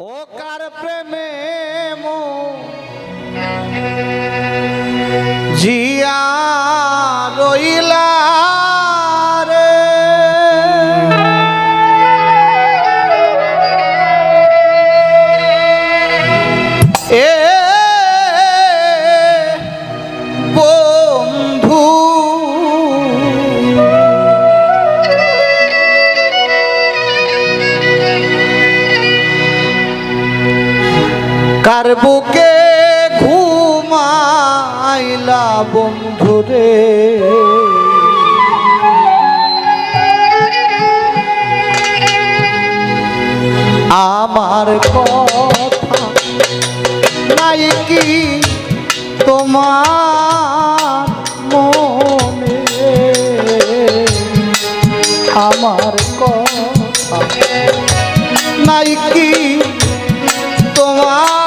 ও কার প্রেমে জিয়া রইলা রে, এ বন্ধু কার বুকে ঘুমাইলা বন্ধুরে, আমার কথা নাই কি তোমার মনে, আমার কথা নাই কি তোমার